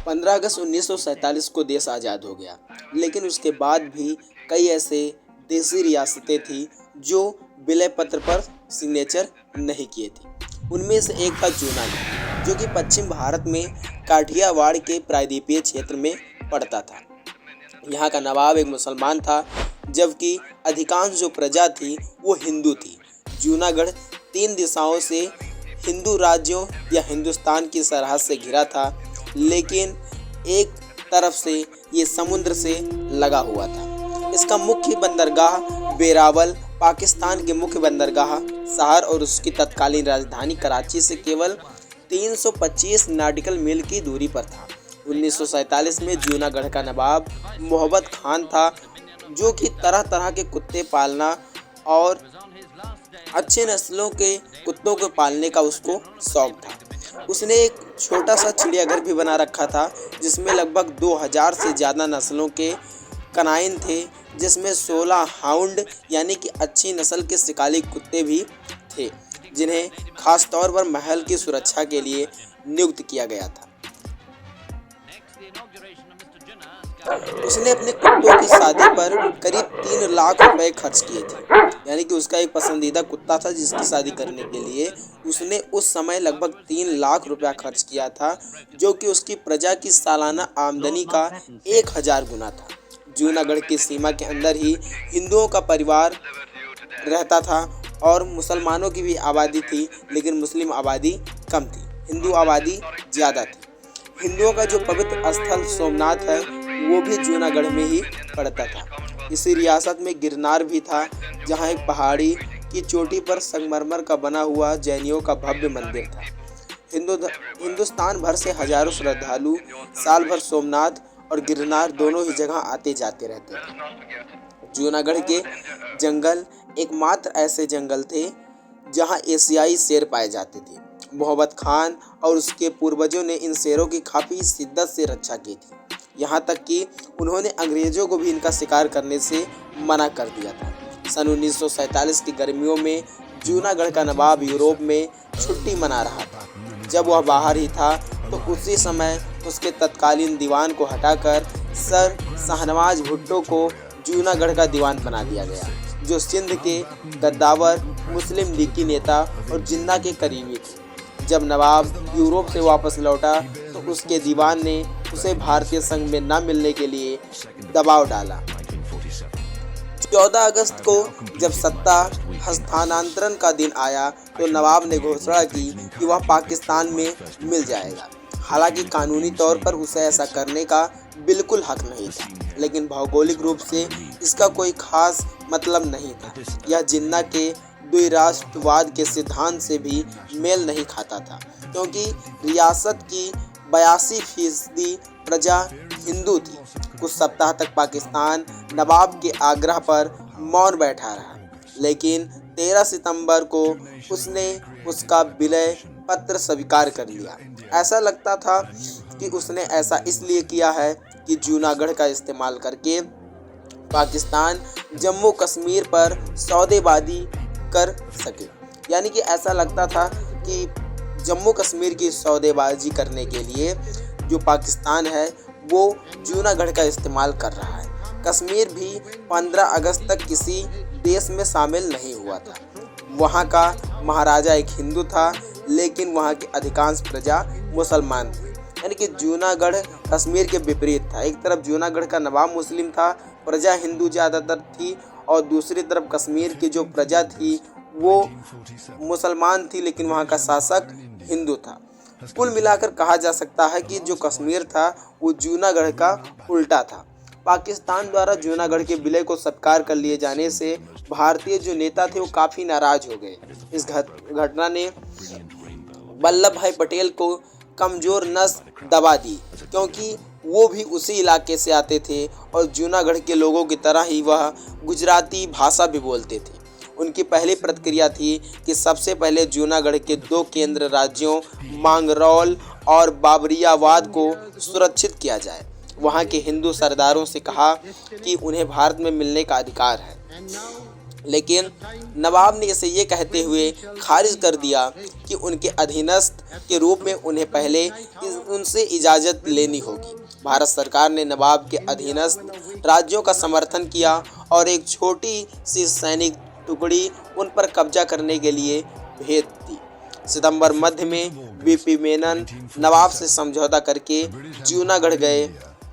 15 अगस्त 1947 को देश आज़ाद हो गया, लेकिन उसके बाद भी कई ऐसे देसी रियासतें थीं जो विलय पत्र पर सिग्नेचर नहीं किए थे। उनमें से एक था जूनागढ़, जो कि पश्चिम भारत में काठियावाड़ के प्रायद्वीपीय क्षेत्र में पड़ता था। यहाँ का नवाब एक मुसलमान था, जबकि अधिकांश जो प्रजा थी वो हिंदू थी। जूनागढ़ 3 दिशाओं से हिंदू राज्यों या हिंदुस्तान की सरहद से घिरा था, लेकिन एक तरफ से ये समुद्र से लगा हुआ था। इसका मुख्य बंदरगाह वेरावल पाकिस्तान के मुख्य बंदरगाह शहर और उसकी तत्कालीन राजधानी कराची से केवल 325 नॉटिकल मील की दूरी पर था। 1947 में जूनागढ़ का नवाब मोहब्बत खान था, जो कि तरह तरह के कुत्ते पालना और अच्छे नस्लों के कुत्तों को पालने का उसको शौक था। उसने एक छोटा सा चिड़ियाघर भी बना रखा था, जिसमें लगभग 2000 से ज़्यादा नस्लों के कनाइन थे, जिसमें 16 हाउंड यानी कि अच्छी नस्ल के शिकारी कुत्ते भी थे, जिन्हें खास तौर पर महल की सुरक्षा के लिए नियुक्त किया गया था। उसने अपने कुत्तों की शादी पर करीब 3 लाख रुपए खर्च किए थे, यानी कि उसका एक पसंदीदा कुत्ता था जिसकी शादी करने के लिए उसने उस समय लगभग 3 लाख रुपया खर्च किया था, जो कि उसकी प्रजा की सालाना आमदनी का 1000 गुना था। जूनागढ़ की सीमा के अंदर ही हिंदुओं का परिवार रहता था और मुसलमानों की भी आबादी थी, लेकिन मुस्लिम आबादी कम थी, हिंदू आबादी ज़्यादा थी। हिंदुओं का जो पवित्र स्थल सोमनाथ है वो भी जूनागढ़ में ही पड़ता था। इसी रियासत में गिरनार भी था, जहाँ एक पहाड़ी की चोटी पर संगमरमर का बना हुआ जैनियों का भव्य मंदिर था। हिंदुस्तान भर से हजारों श्रद्धालु साल भर सोमनाथ और गिरनार दोनों ही जगह आते जाते रहते थे। जूनागढ़ के जंगल एकमात्र ऐसे जंगल थे जहाँ एशियाई शेर पाए जाते थे। मोहब्बत खान और उसके पूर्वजों ने इन शेरों की काफ़ी शिद्दत से रक्षा की थी, यहाँ तक कि उन्होंने अंग्रेज़ों को भी इनका शिकार करने से मना कर दिया था। सन 1947 की गर्मियों में जूनागढ़ का नवाब यूरोप में छुट्टी मना रहा था। जब वह बाहर ही था तो उसी समय उसके तत्कालीन दीवान को हटाकर सर शाहनवाज भुट्टो को जूनागढ़ का दीवान बना दिया गया, जो सिंध के गद्दावर मुस्लिम लीग की नेता और जिन्ना के करीबी थे। जब नवाब यूरोप से वापस लौटा तो उसके दीवान ने उसे भारतीय संघ में न मिलने के लिए दबाव डाला। 14 अगस्त को जब सत्ता हस्तांतरण का दिन आया तो नवाब ने घोषणा की कि वह पाकिस्तान में मिल जाएगा। हालांकि कानूनी तौर पर उसे ऐसा करने का बिल्कुल हक नहीं था, लेकिन भौगोलिक रूप से इसका कोई खास मतलब नहीं था। यह जिन्ना के द्विराष्ट्रवाद के सिद्धांत से भी मेल नहीं खाता था, क्योंकि रियासत की 82% प्रजा हिंदू थी। कुछ सप्ताह तक पाकिस्तान नवाब के आग्रह पर मौन बैठा रहा, लेकिन 13 सितंबर को उसने उसका विलय पत्र स्वीकार कर लिया। ऐसा लगता था कि उसने ऐसा इसलिए किया है कि जूनागढ़ का इस्तेमाल करके पाकिस्तान जम्मू कश्मीर पर सौदेबाजी कर सके, यानी कि ऐसा लगता था कि जम्मू कश्मीर की सौदेबाजी करने के लिए जो पाकिस्तान है वो जूनागढ़ का इस्तेमाल कर रहा है। कश्मीर भी 15 अगस्त तक किसी देश में शामिल नहीं हुआ था। वहाँ का महाराजा एक हिंदू था, लेकिन वहाँ की अधिकांश प्रजा मुसलमान थी, यानी कि जूनागढ़ कश्मीर के विपरीत था। एक तरफ जूनागढ़ का नवाब मुस्लिम था, प्रजा हिंदू ज़्यादातर थी, और दूसरी तरफ कश्मीर की जो प्रजा थी वो मुसलमान थी, लेकिन वहाँ का शासक हिंदू था। कुल मिलाकर कहा जा सकता है कि जो कश्मीर था वो जूनागढ़ का उल्टा था। पाकिस्तान द्वारा जूनागढ़ के विलय को स्वीकार कर लिए जाने से भारतीय जो नेता थे वो काफ़ी नाराज हो गए। इस घटना ने वल्लभ भाई पटेल को कमज़ोर नस दबा दी, क्योंकि वो भी उसी इलाके से आते थे और जूनागढ़ के लोगों की तरह ही वह गुजराती भाषा भी बोलते थे। उनकी पहली प्रतिक्रिया थी कि सबसे पहले जूनागढ़ के 2 केंद्र राज्यों मांगरोल और बाबरियाबाद को सुरक्षित किया जाए। वहाँ के हिंदू सरदारों से कहा कि उन्हें भारत में मिलने का अधिकार है। लेकिन नवाब ने इसे ये कहते हुए खारिज कर दिया कि उनके अधीनस्थ के रूप में उन्हें पहले उनसे इजाज़त लेनी होगी। भारत सरकार ने नवाब के अधीनस्थ राज्यों का समर्थन किया और एक छोटी सी सैनिक टुकड़ी उन पर कब्जा करने के लिए भेज दी। सितंबर मध्य में बीपी मेनन नवाब से समझौता करके जूनागढ़ गए,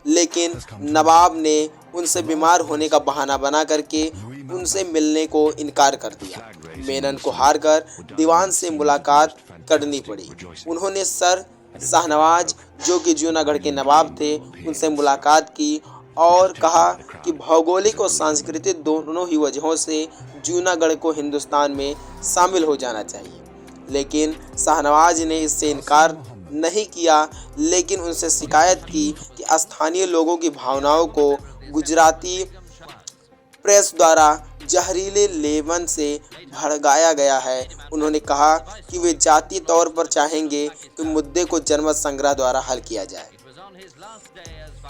लेकिन नवाब ने उनसे बीमार होने का बहाना बना करके उनसे मिलने को इनकार कर दिया। मेनन को हारकर दीवान से मुलाकात करनी पड़ी। उन्होंने सर शाहनवाज, जो कि जूनागढ़ के नवाब थे, उनसे मुलाकात की और कहा कि भौगोलिक और सांस्कृतिक दोनों ही वजहों से जूनागढ़ को हिंदुस्तान में शामिल हो जाना चाहिए। लेकिन शाहनवाज ने इससे इनकार नहीं किया, लेकिन उनसे शिकायत की कि स्थानीय लोगों की भावनाओं को गुजराती प्रेस द्वारा जहरीले लेवन से भड़काया गया है। उन्होंने कहा कि वे जातीय तौर पर चाहेंगे कि मुद्दे को जनमत संग्रह द्वारा हल किया जाए।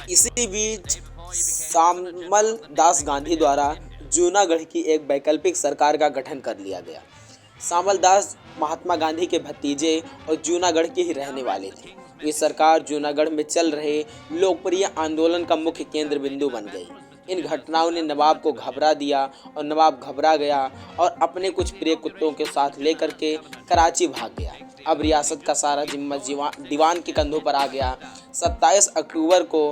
इसी बीच शामल दास गांधी द्वारा जूनागढ़ की एक वैकल्पिक सरकार का गठन कर लिया गया। शामल दास महात्मा गांधी के भतीजे और जूनागढ़ के ही रहने वाले थे। ये सरकार जूनागढ़ में चल रहे लोकप्रिय आंदोलन का मुख्य केंद्र बिंदु बन गई। इन घटनाओं ने नवाब को घबरा दिया और नवाब घबरा गया और अपने कुछ प्रिय कुत्तों के साथ लेकर के कराची भाग गया। अब रियासत का सारा जिम्मा दीवान के कंधों पर आ गया। 27 अक्टूबर को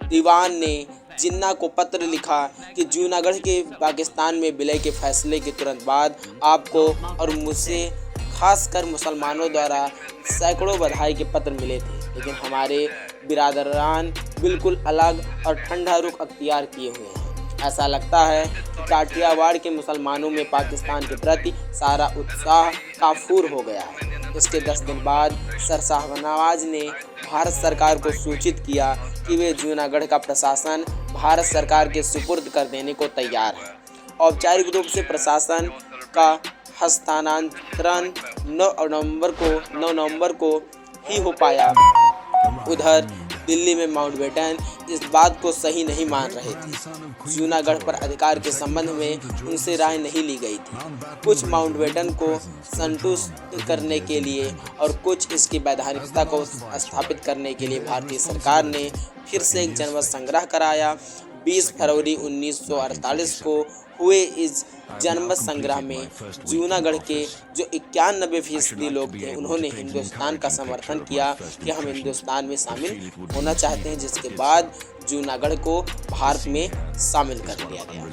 दीवान ने जिन्ना को पत्र लिखा कि जूनागढ़ के पाकिस्तान में विलय के फैसले के तुरंत बाद आपको और मुझसे खासकर मुसलमानों द्वारा सैकड़ों बधाई के पत्र मिले थे, लेकिन हमारे बिरादरान बिल्कुल अलग और ठंडा रुख अख्तियार किए हुए हैं। ऐसा लगता है कि काठियावाड़ के मुसलमानों में पाकिस्तान के प्रति सारा उत्साह काफूर हो गया है। इसके 10 दिन बाद सर शाहनवाज ने भारत सरकार को सूचित किया कि वे जूनागढ़ का प्रशासन भारत सरकार के सुपुर्द कर देने को तैयार है। औपचारिक रूप से प्रशासन का हस्तांतरण 9 नवंबर को ही हो पाया। उधर दिल्ली में माउंटबेटन इस बात को सही नहीं मान रहे थे। जूनागढ़ पर अधिकार के संबंध में उनसे राय नहीं ली गई थी। कुछ माउंटबेटन को संतुष्ट करने के लिए और कुछ इसकी वैधानिकता को स्थापित करने के लिए भारतीय सरकार ने फिर से एक जनमत संग्रह कराया। 20 फरवरी 1948 को हुए इस जनमत संग्रह में जूनागढ़ के जो 91% लोग थे, उन्होंने हिंदुस्तान का समर्थन किया कि हम हिंदुस्तान में शामिल होना चाहते हैं, जिसके बाद जूनागढ़ को भारत में शामिल कर लिया गया।